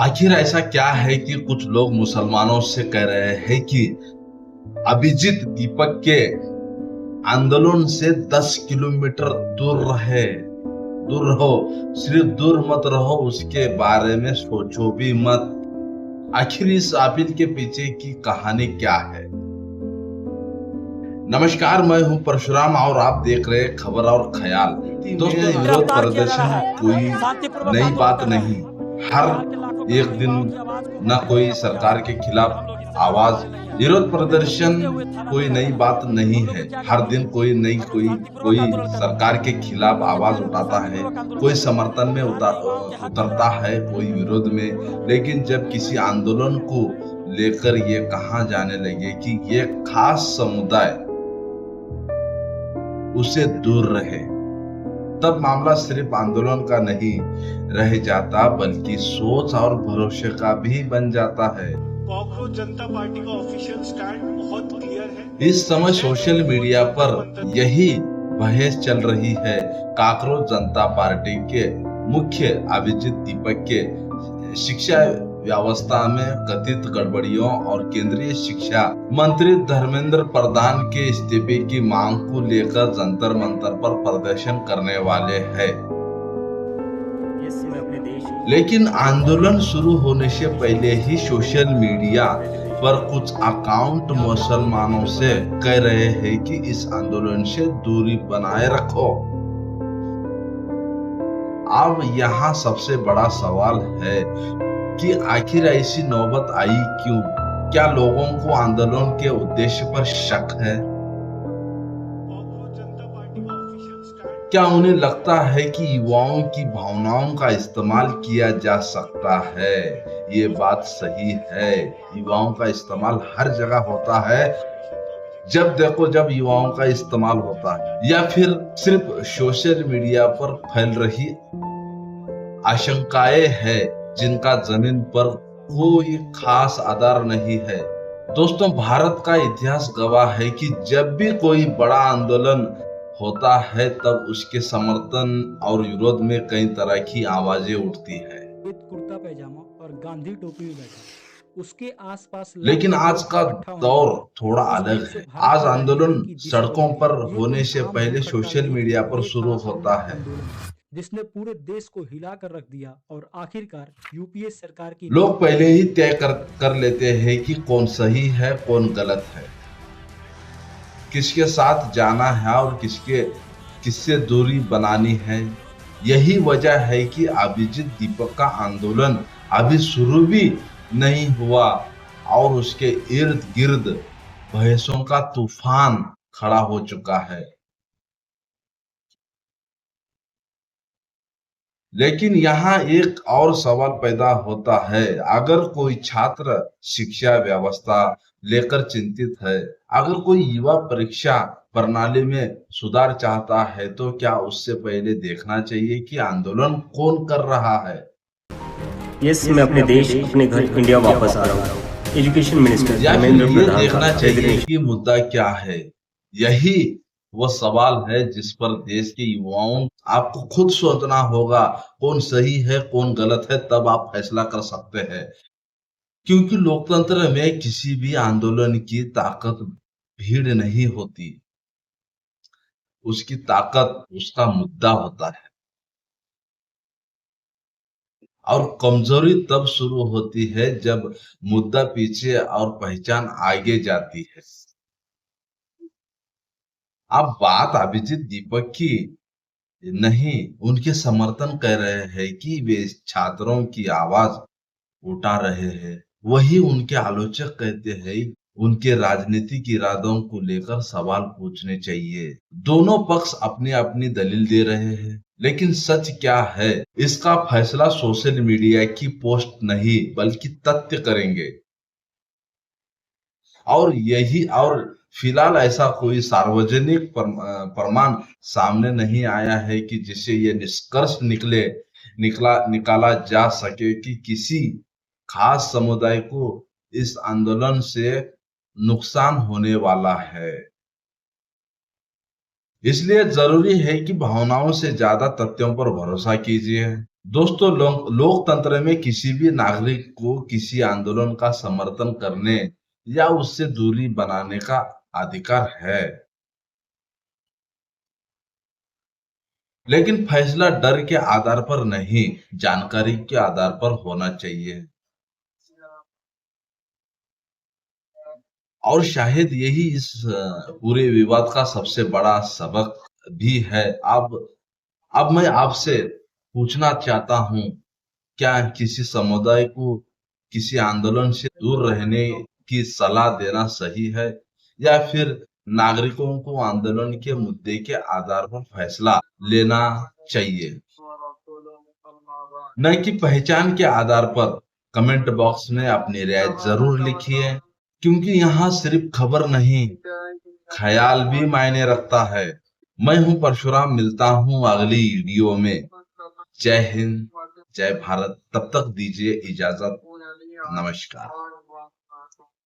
आखिर ऐसा क्या है कि कुछ लोग मुसलमानों से कह रहे हैं कि अभिजीत दीपक के आंदोलन से 10 किलोमीटर दूर रहो। सिर्फ दूर मत रहो, उसके बारे में सोचो भी मत। आखिर इस अपील के पीछे की कहानी क्या है? नमस्कार, मैं हूं परशुराम और आप देख रहे हैं खबर और ख्याल। दोस्तों, विरोध प्रदर्शन कोई नई बात नहीं। हर एक दिन न कोई सरकार के खिलाफ आवाज। विरोध प्रदर्शन कोई नई बात नहीं है। हर दिन कोई सरकार के खिलाफ आवाज उठाता है, कोई समर्थन में उतरता है, कोई विरोध में। लेकिन जब किसी आंदोलन को लेकर ये कहा जाने लगे कि ये खास समुदाय उससे दूर रहे, तब मामला सिर्फ आंदोलन का नहीं रह जाता, बल्कि सोच और भरोसे का भी बन जाता है। कॉकरोच जनता पार्टी का ऑफिशियल स्टैंड बहुत क्लियर है। इस समय सोशल मीडिया पर यही बहस चल रही है। कॉकरोच जनता पार्टी के मुख्य अभिजीत दीपक के शिक्षा व्यवस्था में कथित गड़बड़ियों और केंद्रीय शिक्षा मंत्री धर्मेंद्र प्रधान के इस्तीफे की मांग को लेकर जंतर मंतर पर प्रदर्शन करने वाले हैं। लेकिन आंदोलन शुरू होने से पहले ही सोशल मीडिया पर कुछ अकाउंट मुसलमानों से कह रहे हैं कि इस आंदोलन से दूरी बनाए रखो। अब यहाँ सबसे बड़ा सवाल है कि आखिर ऐसी नौबत आई क्यों? क्या लोगों को आंदोलन के उद्देश्य पर शक है? क्या उन्हें लगता है कि युवाओं की भावनाओं का इस्तेमाल किया जा सकता है? ये बात सही है, युवाओं का इस्तेमाल हर जगह होता है। जब देखो जब युवाओं का इस्तेमाल होता है, या फिर सिर्फ सोशल मीडिया पर फैल रही आशंकाएं हैं जिनका जमीन पर कोई खास आधार नहीं है। दोस्तों, भारत का इतिहास गवाह है कि जब भी कोई बड़ा आंदोलन होता है तब उसके समर्थन और विरोध में कई तरह की आवाजें उठती है। कुर्ता पैजामा और गांधी टोपी में बैठा, उसके आसपास लेकिन आज का दौर थोड़ा अलग है। आज आंदोलन सड़कों पर होने से पहले सोशल मीडिया पर शुरू होता है, जिसने पूरे देश को हिला कर रख दिया। और आखिरकार यूपीए सरकार की लोग पहले ही तय कर लेते हैं कि कौन सही है, कौन गलत है, किसके साथ जाना है और किससे दूरी बनानी है। यही वजह है कि अभिजीत दीपक का आंदोलन अभी शुरू भी नहीं हुआ और उसके इर्द गिर्द बहसों का तूफान खड़ा हो चुका है। लेकिन यहाँ एक और सवाल पैदा होता है। अगर कोई छात्र शिक्षा व्यवस्था लेकर चिंतित है, अगर कोई युवा परीक्षा प्रणाली में सुधार चाहता है, तो क्या उससे पहले देखना चाहिए कि आंदोलन कौन कर रहा है? यस, मैं अपने देश, अपने घर इंडिया वापस आ रहा हूँ। एजुकेशन मिनिस्टर या फिर धर्मेंद्र ये प्रधान देखना चाहिए कि मुद्दा क्या है? यही वो सवाल है जिस पर देश के युवाओं आपको खुद सोचना होगा। कौन सही है, कौन गलत है, तब आप फैसला कर सकते हैं। क्योंकि लोकतंत्र में किसी भी आंदोलन की ताकत भीड़ नहीं होती, उसकी ताकत उसका मुद्दा होता है। और कमजोरी तब शुरू होती है जब मुद्दा पीछे और पहचान आगे जाती है। अब बात अभिजीत दीपक की नहीं, उनके समर्थन कह रहे हैं कि वे छात्रों की आवाज उठा रहे हैं। वही उनके आलोचक कहते हैं उनके राजनीतिक इरादों को लेकर सवाल पूछने चाहिए। दोनों पक्ष अपनी अपनी दलील दे रहे हैं, लेकिन सच क्या है इसका फैसला सोशल मीडिया की पोस्ट नहीं बल्कि तथ्य करेंगे। और फिलहाल ऐसा कोई सार्वजनिक प्रमाण सामने नहीं आया है कि जिससे ये निष्कर्ष निकाला जा सके कि किसी खास समुदाय को इस आंदोलन से नुकसान होने वाला है। इसलिए जरूरी है कि भावनाओं से ज्यादा तथ्यों पर भरोसा कीजिए। दोस्तों, लोकतंत्र में किसी भी नागरिक को किसी आंदोलन का समर्थन करने या उससे दूरी बनाने का अधिकार है, लेकिन फैसला डर के आधार पर नहीं, जानकारी के आधार पर होना चाहिए। और शायद यही इस पूरे विवाद का सबसे बड़ा सबक भी है। अब मैं आपसे पूछना चाहता हूँ, क्या किसी समुदाय को किसी आंदोलन से दूर रहने की सलाह देना सही है, या फिर नागरिकों को आंदोलन के मुद्दे के आधार पर फैसला लेना चाहिए, न कि पहचान के आधार पर? कमेंट बॉक्स में अपनी राय जरूर लिखिए, क्योंकि यहाँ सिर्फ खबर नहीं, ख्याल भी मायने रखता है। मैं हूँ परशुराम, मिलता हूँ अगली वीडियो में। जय हिंद, जय भारत। तब तक दीजिए इजाजत। नमस्कार।